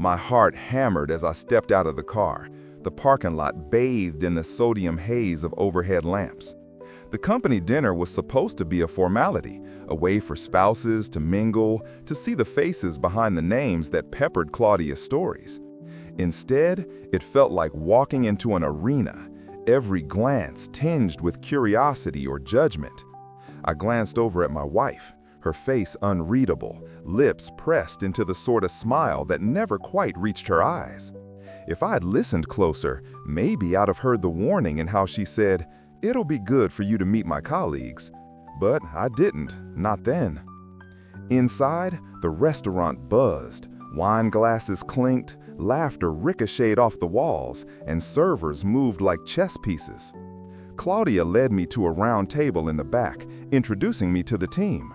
My heart hammered as I stepped out of the car, the parking lot bathed in the sodium haze of overhead lamps. The company dinner was supposed to be a formality, a way for spouses to mingle, to see the faces behind the names that peppered Claudia's stories. Instead, it felt like walking into an arena, every glance tinged with curiosity or judgment. I glanced over at my wife, her face unreadable, lips pressed into the sort of smile that never quite reached her eyes. If I had listened closer, maybe I'd have heard the warning in how she said, "It'll be good for you to meet my colleagues." But I didn't, not then. Inside, the restaurant buzzed, wine glasses clinked, laughter ricocheted off the walls, and servers moved like chess pieces. Claudia led me to a round table in the back, introducing me to the team.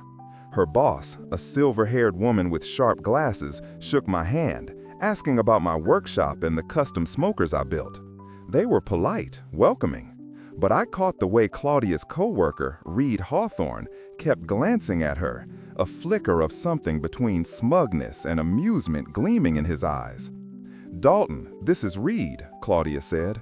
Her boss, a silver-haired woman with sharp glasses, shook my hand, asking about my workshop and the custom smokers I built. They were polite, welcoming. But I caught the way Claudia's coworker, Reed Hawthorne, kept glancing at her, a flicker of something between smugness and amusement gleaming in his eyes. "Dalton, this is Reed," Claudia said.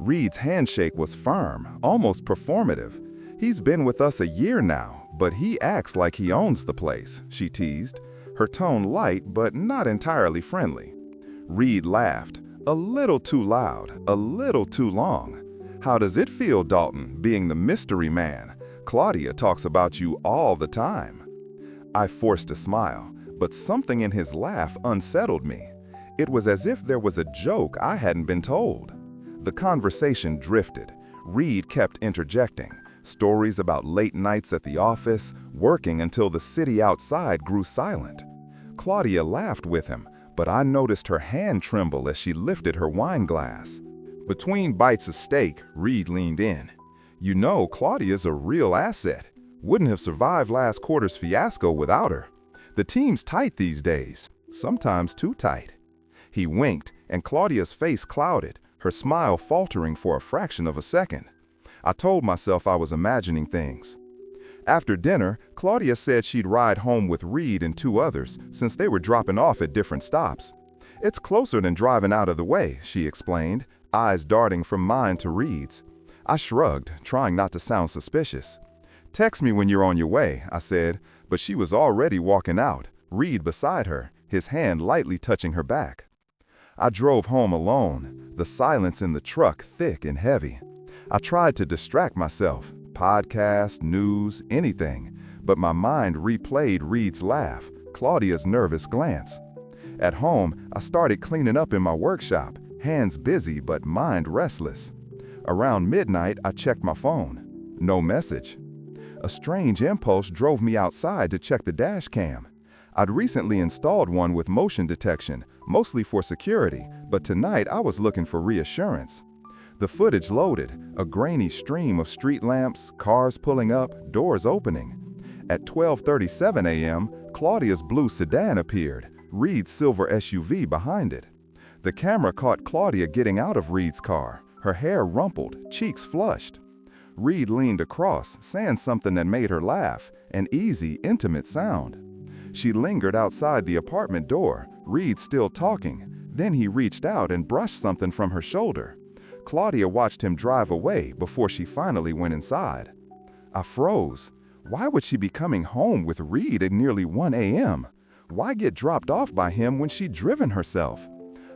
Reed's handshake was firm, almost performative. "He's been with us a year now, but he acts like he owns the place," she teased, her tone light but not entirely friendly. Reed laughed, a little too loud, a little too long. "How does it feel, Dalton, being the mystery man? Claudia talks about you all the time." I forced a smile, but something in his laugh unsettled me. It was as if there was a joke I hadn't been told. The conversation drifted. Reed kept interjecting, stories about late nights at the office, working until the city outside grew silent. Claudia laughed with him, but I noticed her hand tremble as she lifted her wine glass. Between bites of steak, Reed leaned in. "You know, Claudia's a real asset. Wouldn't have survived last quarter's fiasco without her. The team's tight these days, sometimes too tight." He winked, and Claudia's face clouded, her smile faltering for a fraction of a second. I told myself I was imagining things. After dinner, Claudia said she'd ride home with Reed and two others since they were dropping off at different stops. "It's closer than driving out of the way," she explained, eyes darting from mine to Reed's. I shrugged, trying not to sound suspicious. "Text me when you're on your way," I said, but she was already walking out, Reed beside her, his hand lightly touching her back. I drove home alone, the silence in the truck thick and heavy. I tried to distract myself, podcast, news, anything, but my mind replayed Reed's laugh, Claudia's nervous glance. At home, I started cleaning up in my workshop, hands busy but mind restless. Around midnight, I checked my phone. No message. A strange impulse drove me outside to check the dash cam. I'd recently installed one with motion detection, mostly for security, but tonight I was looking for reassurance. The footage loaded, a grainy stream of street lamps, cars pulling up, doors opening. At 12:37 a.m., Claudia's blue sedan appeared, Reed's silver SUV behind it. The camera caught Claudia getting out of Reed's car, her hair rumpled, cheeks flushed. Reed leaned across, saying something that made her laugh, an easy, intimate sound. She lingered outside the apartment door, Reed still talking. Then he reached out and brushed something from her shoulder. Claudia watched him drive away before she finally went inside. I froze. Why would she be coming home with Reed at nearly 1 a.m.? Why get dropped off by him when she'd driven herself?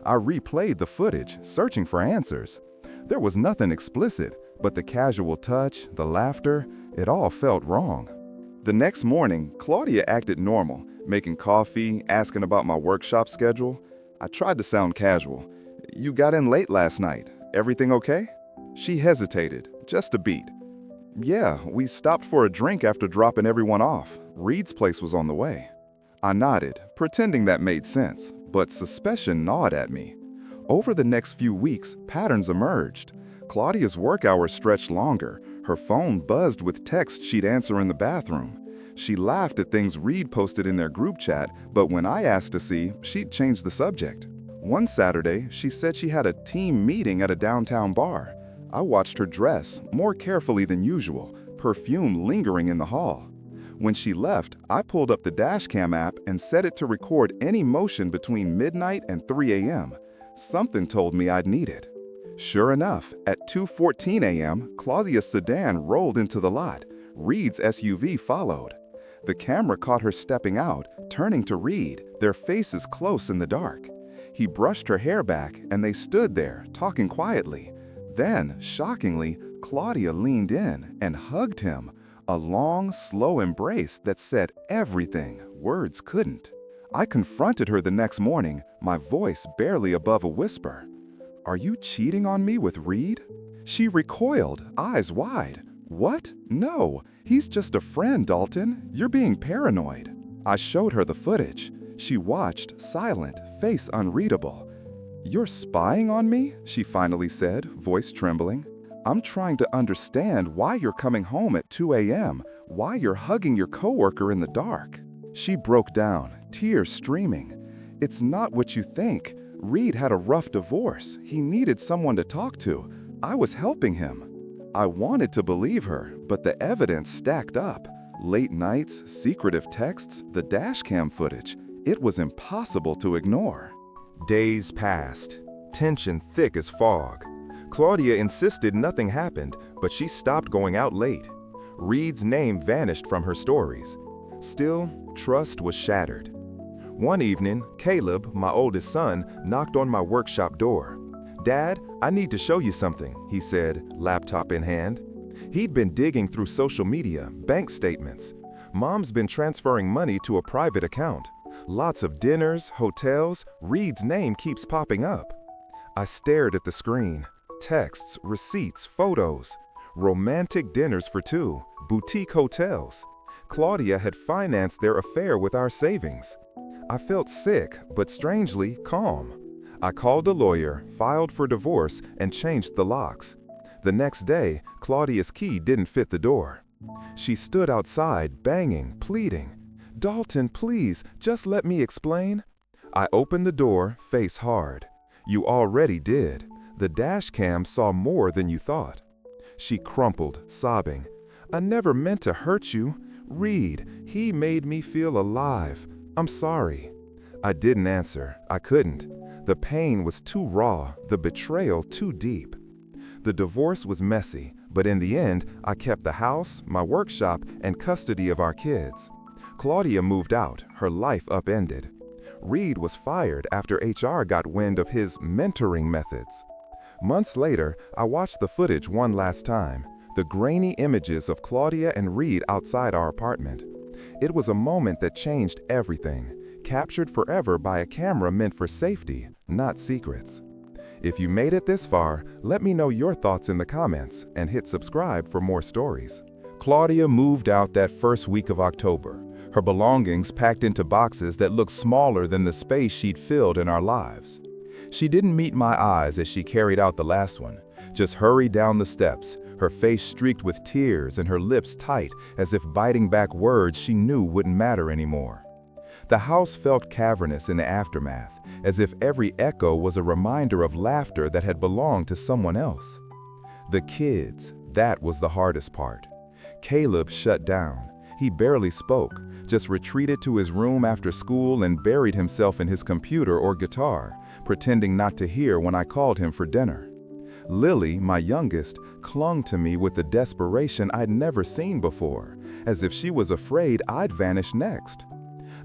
I replayed the footage, searching for answers. There was nothing explicit, but the casual touch, the laughter, it all felt wrong. The next morning, Claudia acted normal, making coffee, asking about my workshop schedule. I tried to sound casual. "You got in late last night. Everything okay?" She hesitated, just a beat. "Yeah, we stopped for a drink after dropping everyone off. Reed's place was on the way." I nodded, pretending that made sense, but suspicion gnawed at me. Over the next few weeks, patterns emerged. Claudia's work hours stretched longer. Her phone buzzed with texts she'd answer in the bathroom. She laughed at things Reed posted in their group chat, but when I asked to see, she'd changed the subject. One Saturday, she said she had a team meeting at a downtown bar. I watched her dress, more carefully than usual, perfume lingering in the hall. When she left, I pulled up the dashcam app and set it to record any motion between midnight and 3 a.m. Something told me I'd need it. Sure enough, at 2:14 a.m., Claudia's sedan rolled into the lot. Reed's SUV followed. The camera caught her stepping out, turning to Reed, their faces close in the dark. He brushed her hair back, and they stood there, talking quietly. Then, shockingly, Claudia leaned in and hugged him, a long, slow embrace that said everything words couldn't. I confronted her the next morning, my voice barely above a whisper. "Are you cheating on me with Reed?" She recoiled, eyes wide. "What? No, he's just a friend, Dalton. You're being paranoid." I showed her the footage. She watched, silent, face unreadable. "You're spying on me?" she finally said, voice trembling. "I'm trying to understand why you're coming home at 2 a.m., why you're hugging your coworker in the dark." She broke down, tears streaming. "It's not what you think. Reed had a rough divorce. He needed someone to talk to. I was helping him." I wanted to believe her, but the evidence stacked up. Late nights, secretive texts, the dashcam footage. It was impossible to ignore. Days passed, tension thick as fog. Claudia insisted nothing happened, but she stopped going out late. Reed's name vanished from her stories. Still, trust was shattered. One evening, Caleb, my oldest son, knocked on my workshop door. "Dad, I need to show you something," he said, laptop in hand. He'd been digging through social media, bank statements. Mom's been transferring money to a private account. Lots of dinners, hotels, Reed's name keeps popping up. I stared at the screen. Texts, receipts, photos. Romantic dinners for two, boutique hotels. Claudia had financed their affair with our savings. I felt sick, but strangely calm. I called a lawyer, filed for divorce, and changed the locks. The next day, Claudia's key didn't fit the door. She stood outside, banging, pleading. "Dalton, please, just let me explain." I opened the door, face hard. "You already did. The dashcam saw more than you thought." She crumpled, sobbing. "I never meant to hurt you. Reed, he made me feel alive. I'm sorry." I didn't answer. I couldn't. The pain was too raw, the betrayal too deep. The divorce was messy, but in the end, I kept the house, my workshop, and custody of our kids. Claudia moved out, her life upended. Reed was fired after HR got wind of his mentoring methods. Months later, I watched the footage one last time, the grainy images of Claudia and Reed outside our apartment. It was a moment that changed everything, captured forever by a camera meant for safety, not secrets. If you made it this far, let me know your thoughts in the comments and hit subscribe for more stories. Claudia moved out that first week of October, her belongings packed into boxes that looked smaller than the space she'd filled in our lives. She didn't meet my eyes as she carried out the last one, just hurried down the steps, her face streaked with tears and her lips tight as if biting back words she knew wouldn't matter anymore. The house felt cavernous in the aftermath, as if every echo was a reminder of laughter that had belonged to someone else. The kids, that was the hardest part. Caleb shut down. He barely spoke, just retreated to his room after school and buried himself in his computer or guitar, pretending not to hear when I called him for dinner. Lily, my youngest, clung to me with a desperation I'd never seen before, as if she was afraid I'd vanish next.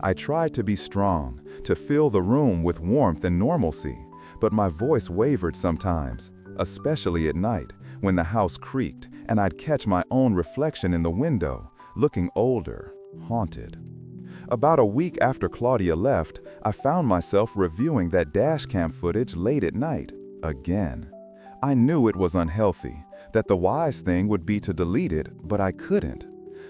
I tried to be strong, to fill the room with warmth and normalcy, but my voice wavered sometimes, especially at night, when the house creaked and I'd catch my own reflection in the window, looking older, haunted. About a week after Claudia left, I found myself reviewing that dashcam footage late at night, again. I knew it was unhealthy, that the wise thing would be to delete it, but I couldn't.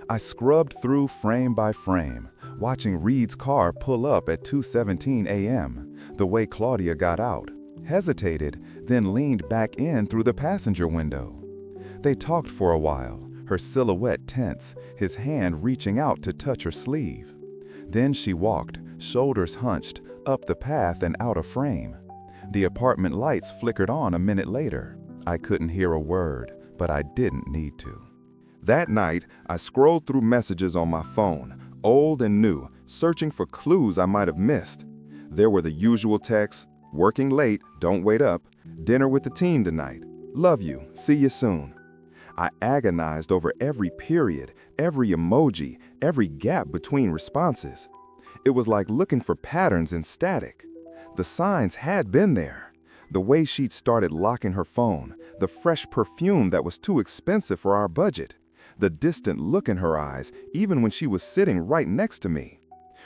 I scrubbed through frame by frame, watching Reed's car pull up at 2:17 a.m., the way Claudia got out, hesitated, then leaned back in through the passenger window. They talked for a while, her silhouette tense, his hand reaching out to touch her sleeve. Then she walked, shoulders hunched, up the path and out of frame. The apartment lights flickered on a minute later. I couldn't hear a word, but I didn't need to. That night, I scrolled through messages on my phone, old and new, searching for clues I might have missed. There were the usual texts: working late, don't wait up, dinner with the team tonight, love you, see you soon. I agonized over every period, every emoji, every gap between responses. It was like looking for patterns in static. The signs had been there. The way she'd started locking her phone, the fresh perfume that was too expensive for our budget, the distant look in her eyes even when she was sitting right next to me.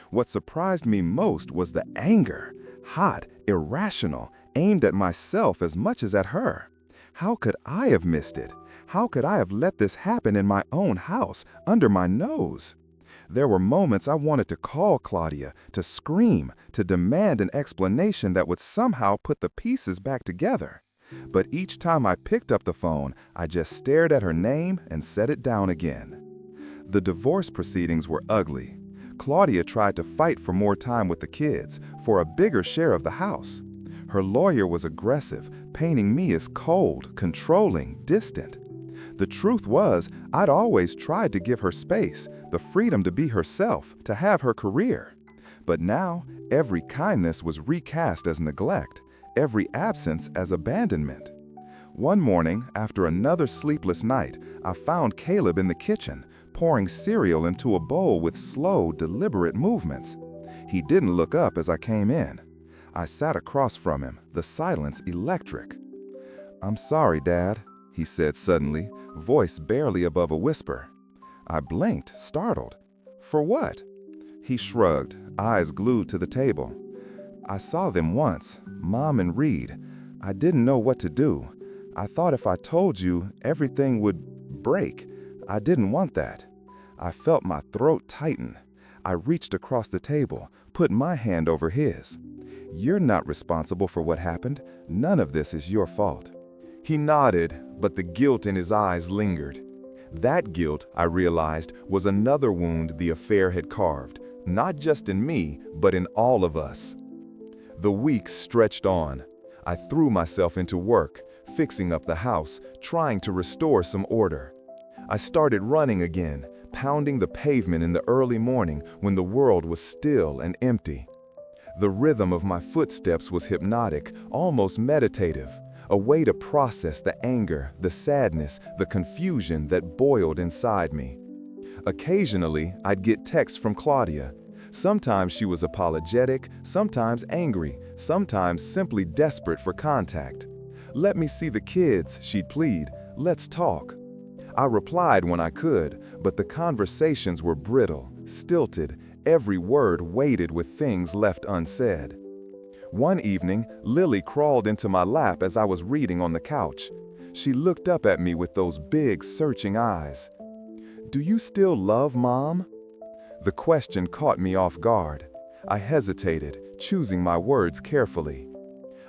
What surprised me most was the anger, hot, irrational, aimed at myself as much as at her. How could I have missed it? How could I have let this happen in my own house, under my nose? There were moments I wanted to call Claudia, to scream, to demand an explanation that would somehow put the pieces back together. But each time I picked up the phone, I just stared at her name and set it down again. The divorce proceedings were ugly. Claudia tried to fight for more time with the kids, for a bigger share of the house. Her lawyer was aggressive, painting me as cold, controlling, distant. The truth was, I'd always tried to give her space, the freedom to be herself, to have her career. But now, every kindness was recast as neglect, every absence as abandonment. One morning, after another sleepless night, I found Caleb in the kitchen, pouring cereal into a bowl with slow, deliberate movements. He didn't look up as I came in. I sat across from him, the silence electric. "I'm sorry, Dad," he said suddenly, voice barely above a whisper. I blinked, startled. "For what?" He shrugged, eyes glued to the table. "I saw them once, Mom and Reed. I didn't know what to do. I thought if I told you, everything would break. I didn't want that." I felt my throat tighten. I reached across the table, put my hand over his. "You're not responsible for what happened. None of this is your fault." He nodded, but the guilt in his eyes lingered. That guilt, I realized, was another wound the affair had carved, not just in me, but in all of us. The weeks stretched on. I threw myself into work, fixing up the house, trying to restore some order. I started running again, pounding the pavement in the early morning when the world was still and empty. The rhythm of my footsteps was hypnotic, almost meditative, a way to process the anger, the sadness, the confusion that boiled inside me. Occasionally, I'd get texts from Claudia. Sometimes she was apologetic, sometimes angry, sometimes simply desperate for contact. "Let me see the kids," she'd plead. "Let's talk." I replied when I could, but the conversations were brittle, stilted, every word weighted with things left unsaid. One evening, Lily crawled into my lap as I was reading on the couch. She looked up at me with those big, searching eyes. "Do you still love Mom?" The question caught me off guard. I hesitated, choosing my words carefully.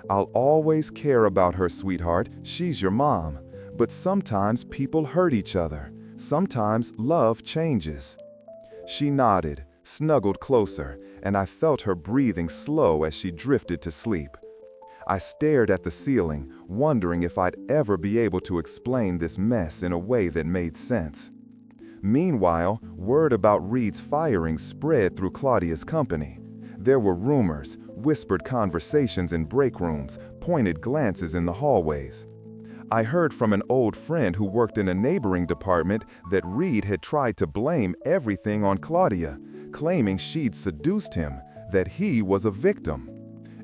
"I'll always care about her, sweetheart. She's your mom. But sometimes people hurt each other. Sometimes love changes." She nodded, snuggled closer, and I felt her breathing slow as she drifted to sleep. I stared at the ceiling, wondering if I'd ever be able to explain this mess in a way that made sense. Meanwhile, word about Reed's firing spread through Claudia's company. There were rumors, whispered conversations in break rooms, pointed glances in the hallways. I heard from an old friend who worked in a neighboring department that Reed had tried to blame everything on Claudia, claiming she'd seduced him, that he was a victim.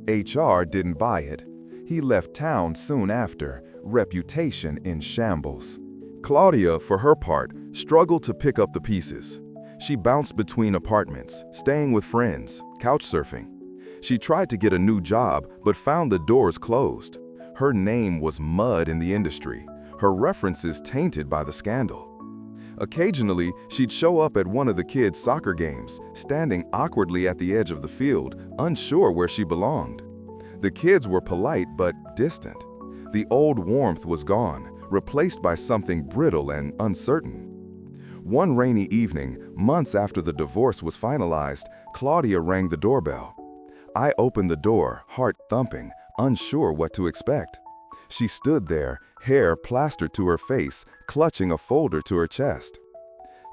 HR didn't buy it. He left town soon after, reputation in shambles. Claudia, for her part, struggled to pick up the pieces. She bounced between apartments, staying with friends, couch surfing. She tried to get a new job, but found the doors closed. Her name was mud in the industry, her references tainted by the scandal. Occasionally, she'd show up at one of the kids' soccer games, standing awkwardly at the edge of the field, unsure where she belonged. The kids were polite but distant. The old warmth was gone, replaced by something brittle and uncertain. One rainy evening, months after the divorce was finalized, Claudia rang the doorbell. I opened the door, heart thumping, unsure what to expect. She stood there, hair plastered to her face, clutching a folder to her chest.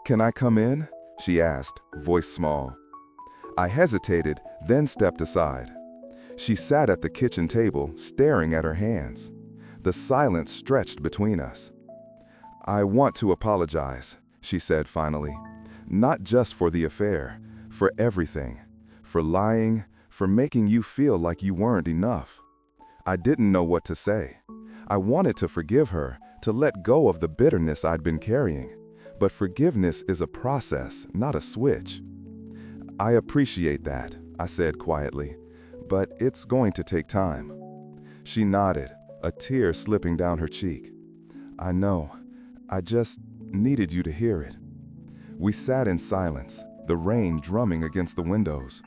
"Can I come in?" she asked, voice small. I hesitated, then stepped aside. She sat at the kitchen table, staring at her hands. The silence stretched between us. "I want to apologize," she said finally. "Not just for the affair, for everything. For lying, for making you feel like you weren't enough." I didn't know what to say. I wanted to forgive her, to let go of the bitterness I'd been carrying. But forgiveness is a process, not a switch. "I appreciate that," I said quietly, "but it's going to take time." She nodded, a tear slipping down her cheek. "I know. I just needed you to hear it." We sat in silence, the rain drumming against the windows.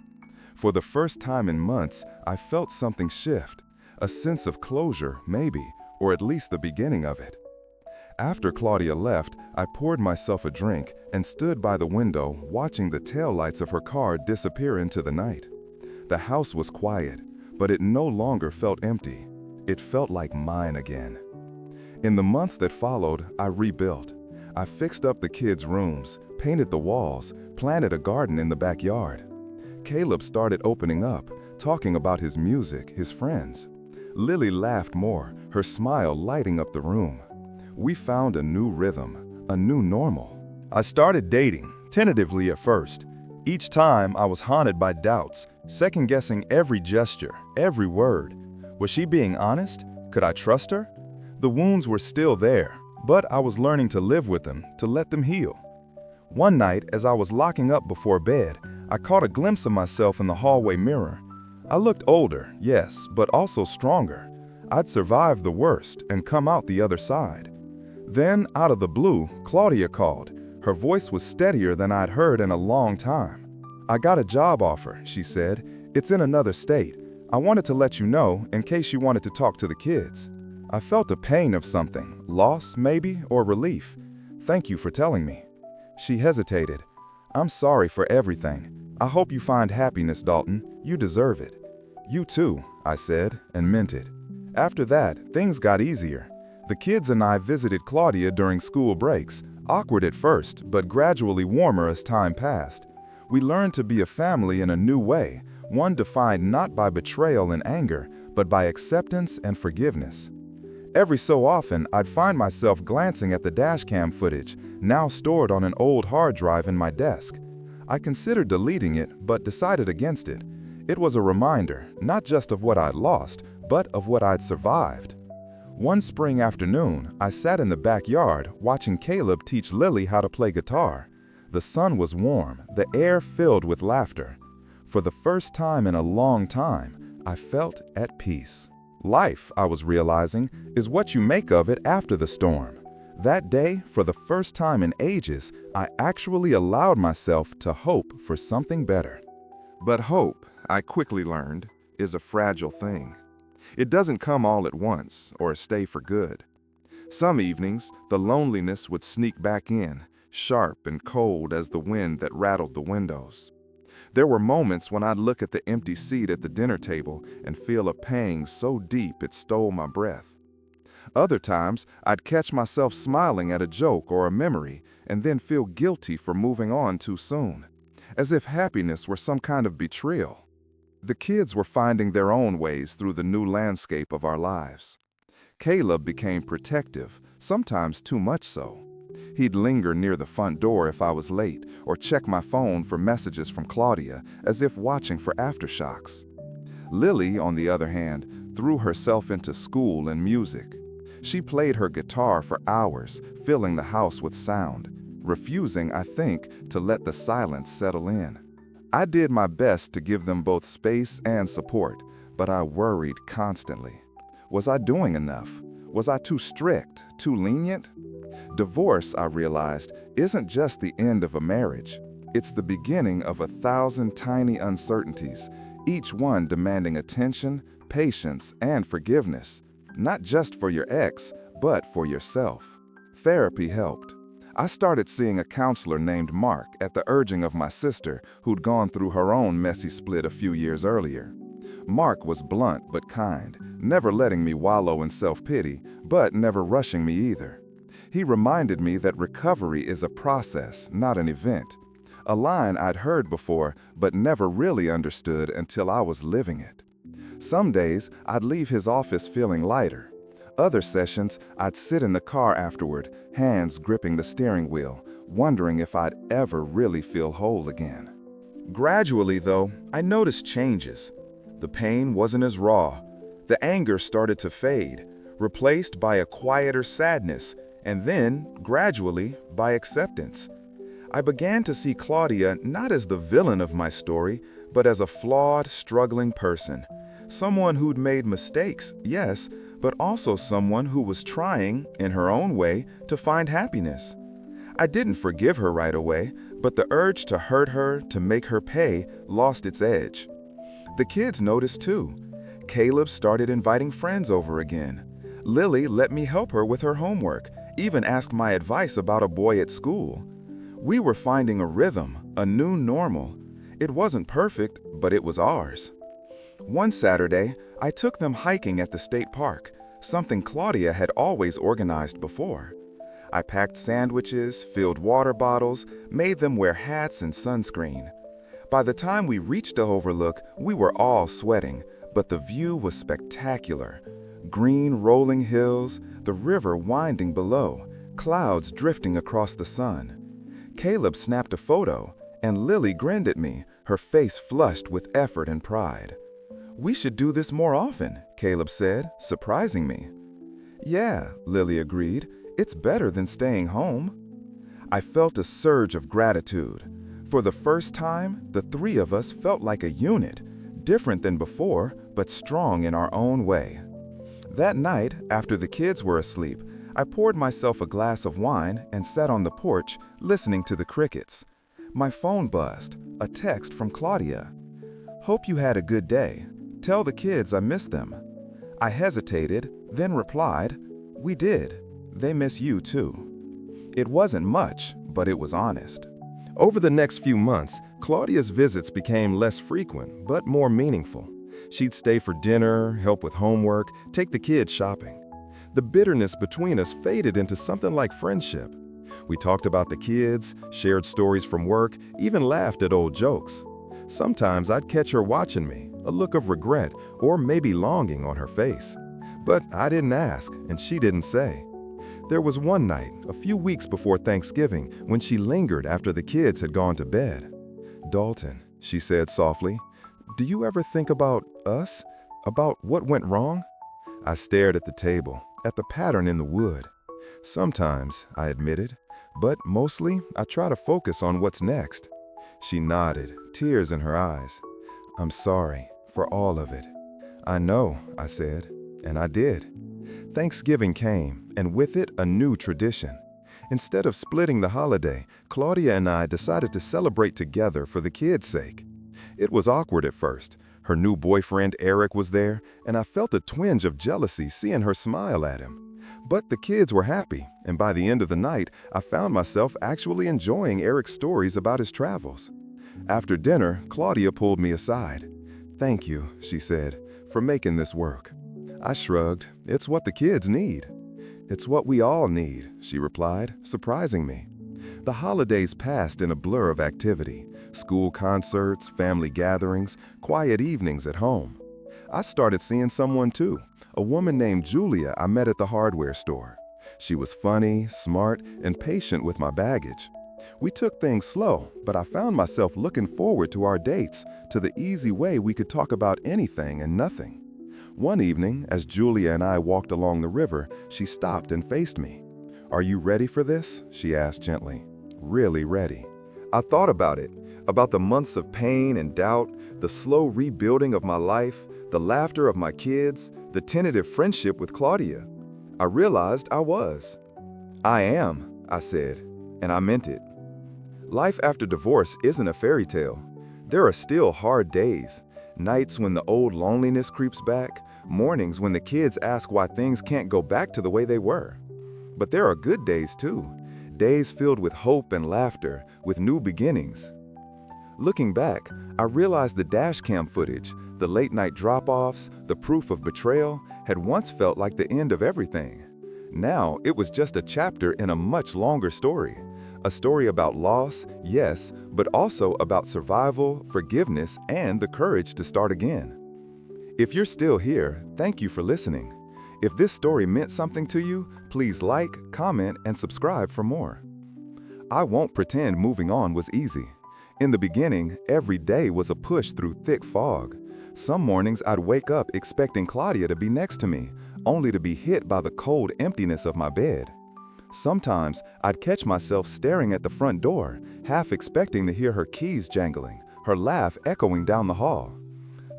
For the first time in months, I felt something shift, a sense of closure, maybe, or at least the beginning of it. After Claudia left, I poured myself a drink and stood by the window watching the taillights of her car disappear into the night. The house was quiet, but it no longer felt empty. It felt like mine again. In the months that followed, I rebuilt. I fixed up the kids' rooms, painted the walls, planted a garden in the backyard. Caleb started opening up, talking about his music, his friends. Lily laughed more, her smile lighting up the room. We found a new rhythm, a new normal. I started dating, tentatively at first. Each time I was haunted by doubts, second-guessing every gesture, every word. Was she being honest? Could I trust her? The wounds were still there, but I was learning to live with them, to let them heal. One night, as I was locking up before bed, I caught a glimpse of myself in the hallway mirror. I looked older, yes, but also stronger. I'd survived the worst and come out the other side. Then, out of the blue, Claudia called. Her voice was steadier than I'd heard in a long time. "I got a job offer," she said. "It's in another state. I wanted to let you know in case you wanted to talk to the kids." I felt a pain of something, loss maybe, or relief. "Thank you for telling me." She hesitated. "I'm sorry for everything. I hope you find happiness, Dalton. You deserve it." "You too," I said, and meant it. After that, things got easier. The kids and I visited Claudia during school breaks, awkward at first, but gradually warmer as time passed. We learned to be a family in a new way, one defined not by betrayal and anger, but by acceptance and forgiveness. Every so often, I'd find myself glancing at the dashcam footage, now stored on an old hard drive in my desk. I considered deleting it, but decided against it. It was a reminder, not just of what I'd lost, but of what I'd survived. One spring afternoon, I sat in the backyard watching Caleb teach Lily how to play guitar. The sun was warm, the air filled with laughter. For the first time in a long time, I felt at peace. Life, I was realizing, is what you make of it after the storm. That day, for the first time in ages, I actually allowed myself to hope for something better. But hope, I quickly learned, is a fragile thing. It doesn't come all at once or stay for good. Some evenings, the loneliness would sneak back in, sharp and cold as the wind that rattled the windows. There were moments when I'd look at the empty seat at the dinner table and feel a pang so deep it stole my breath. Other times, I'd catch myself smiling at a joke or a memory and then feel guilty for moving on too soon, as if happiness were some kind of betrayal. The kids were finding their own ways through the new landscape of our lives. Caleb became protective, sometimes too much so. He'd linger near the front door if I was late, or check my phone for messages from Claudia, as if watching for aftershocks. Lily, on the other hand, threw herself into school and music. She played her guitar for hours, filling the house with sound, refusing, I think, to let the silence settle in. I did my best to give them both space and support, but I worried constantly. Was I doing enough? Was I too strict, too lenient? Divorce, I realized, isn't just the end of a marriage. It's the beginning of 1,000 tiny uncertainties, each one demanding attention, patience, and forgiveness, not just for your ex, but for yourself. Therapy helped. I started seeing a counselor named Mark at the urging of my sister, who'd gone through her own messy split a few years earlier. Mark was blunt but kind, never letting me wallow in self-pity, but never rushing me either. He reminded me that recovery is a process, not an event. A line I'd heard before, but never really understood until I was living it. Some days, I'd leave his office feeling lighter. Other sessions, I'd sit in the car afterward, hands gripping the steering wheel, wondering if I'd ever really feel whole again. Gradually, though, I noticed changes. The pain wasn't as raw. The anger started to fade, replaced by a quieter sadness, and then, gradually, by acceptance. I began to see Claudia not as the villain of my story, but as a flawed, struggling person. Someone who'd made mistakes, yes, but also someone who was trying, in her own way, to find happiness. I didn't forgive her right away, but the urge to hurt her, to make her pay, lost its edge. The kids noticed too. Caleb started inviting friends over again. Lily let me help her with her homework, even asked my advice about a boy at school. We were finding a rhythm, a new normal. It wasn't perfect, but it was ours. One Saturday, I took them hiking at the state park, something Claudia had always organized before. I packed sandwiches, filled water bottles, made them wear hats and sunscreen. By the time we reached the overlook, we were all sweating, but the view was spectacular. Green rolling hills, the river winding below, clouds drifting across the sun. Caleb snapped a photo, and Lily grinned at me, her face flushed with effort and pride. "We should do this more often," Caleb said, surprising me. "Yeah," Lily agreed, "it's better than staying home." I felt a surge of gratitude. For the first time, the three of us felt like a unit, different than before, but strong in our own way. That night, after the kids were asleep, I poured myself a glass of wine and sat on the porch, listening to the crickets. My phone buzzed, a text from Claudia. "Hope you had a good day. Tell the kids I miss them." I hesitated, then replied, "We did. They miss you too." It wasn't much, but it was honest. Over the next few months, Claudia's visits became less frequent, but more meaningful. She'd stay for dinner, help with homework, take the kids shopping. The bitterness between us faded into something like friendship. We talked about the kids, shared stories from work, even laughed at old jokes. Sometimes I'd catch her watching me, a look of regret or maybe longing on her face. But I didn't ask, and she didn't say. There was one night, a few weeks before Thanksgiving, when she lingered after the kids had gone to bed. "Dalton," she said softly, "do you ever think about us? About what went wrong?" I stared at the table, at the pattern in the wood. "Sometimes," I admitted, "but mostly I try to focus on what's next." She nodded, tears in her eyes. "I'm sorry for all of it." "I know," I said, and I did. Thanksgiving came, and with it a new tradition. Instead of splitting the holiday, Claudia and I decided to celebrate together for the kids' sake. It was awkward at first. Her new boyfriend Eric was there, and I felt a twinge of jealousy seeing her smile at him. But the kids were happy, and by the end of the night, I found myself actually enjoying Eric's stories about his travels. After dinner, Claudia pulled me aside. "Thank you," she said, "for making this work." I shrugged. "It's what the kids need." "It's what we all need," she replied, surprising me. The holidays passed in a blur of activity. School concerts, family gatherings, quiet evenings at home. I started seeing someone too, a woman named Julia I met at the hardware store. She was funny, smart, and patient with my baggage. We took things slow, but I found myself looking forward to our dates, to the easy way we could talk about anything and nothing. One evening, as Julia and I walked along the river, she stopped and faced me. "Are you ready for this?" she asked gently. "Really ready." I thought about it, about the months of pain and doubt, the slow rebuilding of my life, the laughter of my kids, the tentative friendship with Claudia. I realized I was. "I am," I said, and I meant it. Life after divorce isn't a fairy tale. There are still hard days, nights when the old loneliness creeps back, mornings when the kids ask why things can't go back to the way they were. But there are good days too, days filled with hope and laughter, with new beginnings. Looking back, I realized the dash cam footage, the late-night drop-offs, the proof of betrayal, had once felt like the end of everything. Now, it was just a chapter in a much longer story. A story about loss, yes, but also about survival, forgiveness, and the courage to start again. If you're still here, thank you for listening. If this story meant something to you, please like, comment, and subscribe for more. I won't pretend moving on was easy. In the beginning, every day was a push through thick fog. Some mornings I'd wake up expecting Claudia to be next to me, only to be hit by the cold emptiness of my bed. Sometimes I'd catch myself staring at the front door, half expecting to hear her keys jangling, her laugh echoing down the hall.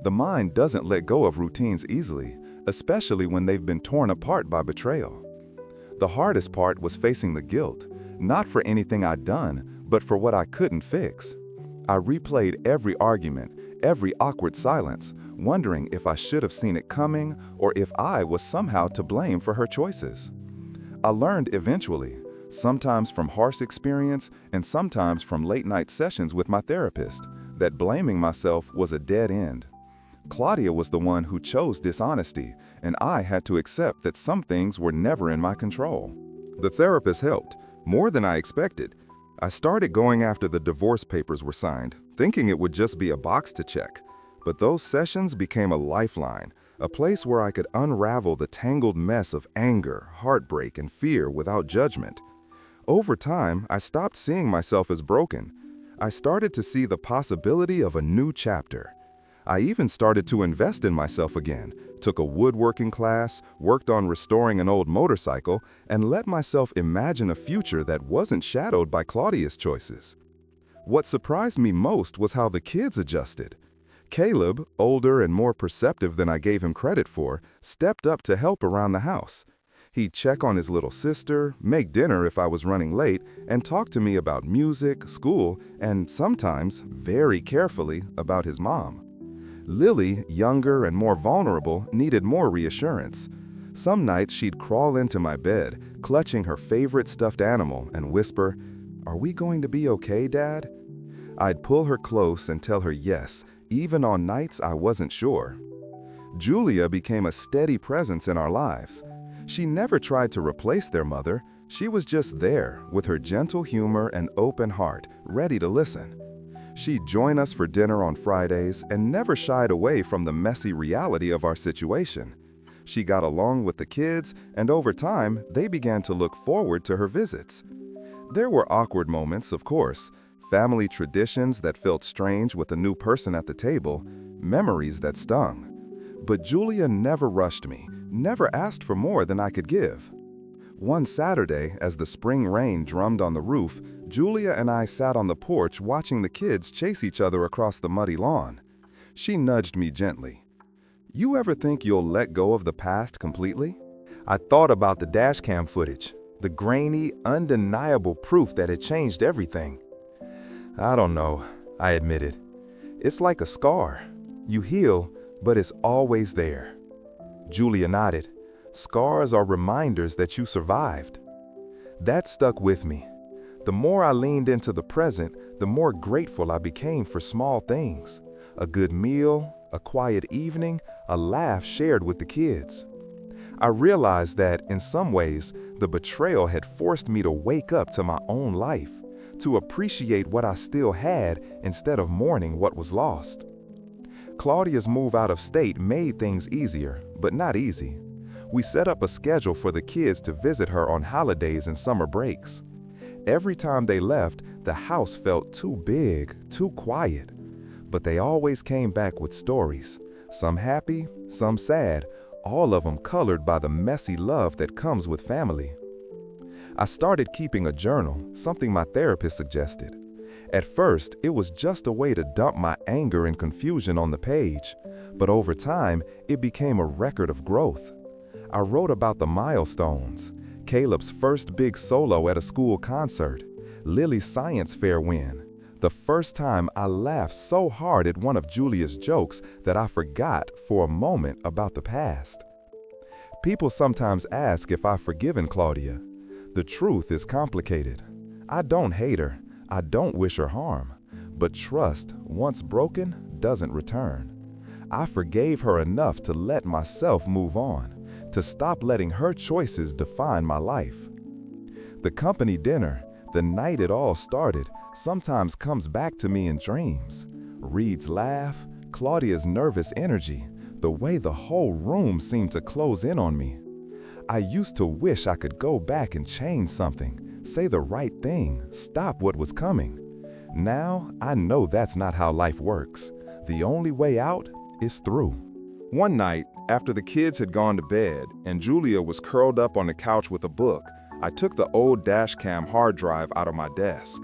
The mind doesn't let go of routines easily, especially when they've been torn apart by betrayal. The hardest part was facing the guilt, not for anything I'd done, but for what I couldn't fix. I replayed every argument, every awkward silence, wondering if I should have seen it coming or if I was somehow to blame for her choices. I learned eventually, sometimes from harsh experience and sometimes from late-night sessions with my therapist, that blaming myself was a dead end. Claudia was the one who chose dishonesty, and I had to accept that some things were never in my control. The therapist helped, more than I expected. I started going after the divorce papers were signed, thinking it would just be a box to check. But those sessions became a lifeline, a place where I could unravel the tangled mess of anger, heartbreak, and fear without judgment. Over time, I stopped seeing myself as broken. I started to see the possibility of a new chapter. I even started to invest in myself again, took a woodworking class, worked on restoring an old motorcycle, and let myself imagine a future that wasn't shadowed by Claudia's choices. What surprised me most was how the kids adjusted. Caleb, older and more perceptive than I gave him credit for, stepped up to help around the house. He'd check on his little sister, make dinner if I was running late, and talk to me about music, school, and sometimes, very carefully, about his mom. Lily, younger and more vulnerable, needed more reassurance. Some nights she'd crawl into my bed, clutching her favorite stuffed animal, and whisper, "Are we going to be okay, Dad?" I'd pull her close and tell her yes, even on nights I wasn't sure. Julia became a steady presence in our lives. She never tried to replace their mother. She was just there, with her gentle humor and open heart, ready to listen. She'd join us for dinner on Fridays and never shied away from the messy reality of our situation. She got along with the kids, and over time, they began to look forward to her visits. There were awkward moments, of course, family traditions that felt strange with a new person at the table, memories that stung. But Julia never rushed me, never asked for more than I could give. One Saturday, as the spring rain drummed on the roof, Julia and I sat on the porch watching the kids chase each other across the muddy lawn. She nudged me gently. "You ever think you'll let go of the past completely?" I thought about the dashcam footage, the grainy, undeniable proof that had changed everything. "I don't know," I admitted. "It's like a scar. You heal, but it's always there." Julia nodded. "Scars are reminders that you survived." That stuck with me. The more I leaned into the present, the more grateful I became for small things. A good meal, a quiet evening, a laugh shared with the kids. I realized that, in some ways, the betrayal had forced me to wake up to my own life, to appreciate what I still had instead of mourning what was lost. Claudia's move out of state made things easier, but not easy. We set up a schedule for the kids to visit her on holidays and summer breaks. Every time they left, the house felt too big, too quiet. But they always came back with stories, some happy, some sad, all of them colored by the messy love that comes with family. I started keeping a journal, something my therapist suggested. At first, it was just a way to dump my anger and confusion on the page, but over time, it became a record of growth. I wrote about the milestones: Caleb's first big solo at a school concert, Lily's science fair win, the first time I laughed so hard at one of Julia's jokes that I forgot for a moment about the past. People sometimes ask if I've forgiven Claudia. The truth is complicated. I don't hate her. I don't wish her harm. But trust, once broken, doesn't return. I forgave her enough to let myself move on, to stop letting her choices define my life. The company dinner, the night it all started, sometimes comes back to me in dreams. Reed's laugh, Claudia's nervous energy, the way the whole room seemed to close in on me. I used to wish I could go back and change something, say the right thing, stop what was coming. Now, I know that's not how life works. The only way out is through. One night, after the kids had gone to bed and Julia was curled up on the couch with a book, I took the old dashcam hard drive out of my desk.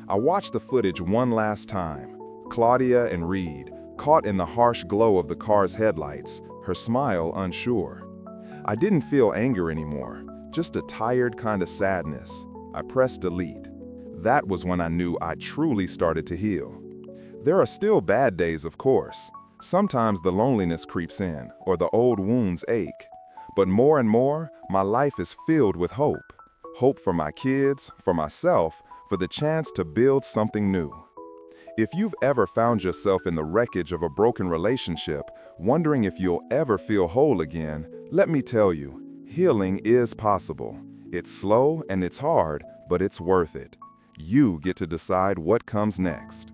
I watched the footage one last time. Claudia and Reed, caught in the harsh glow of the car's headlights, her smile unsure. I didn't feel anger anymore, just a tired kind of sadness. I pressed delete. That was when I knew I truly started to heal. There are still bad days, of course. Sometimes the loneliness creeps in, or the old wounds ache. But more and more, my life is filled with hope. Hope for my kids, for myself, for the chance to build something new. If you've ever found yourself in the wreckage of a broken relationship, wondering if you'll ever feel whole again, let me tell you, healing is possible. It's slow and it's hard, but it's worth it. You get to decide what comes next.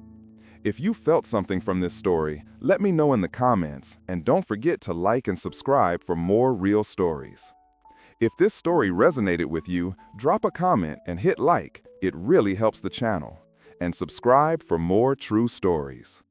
If you felt something from this story, let me know in the comments, and don't forget to like and subscribe for more real stories. If this story resonated with you, drop a comment and hit like. It really helps the channel. And subscribe for more true stories.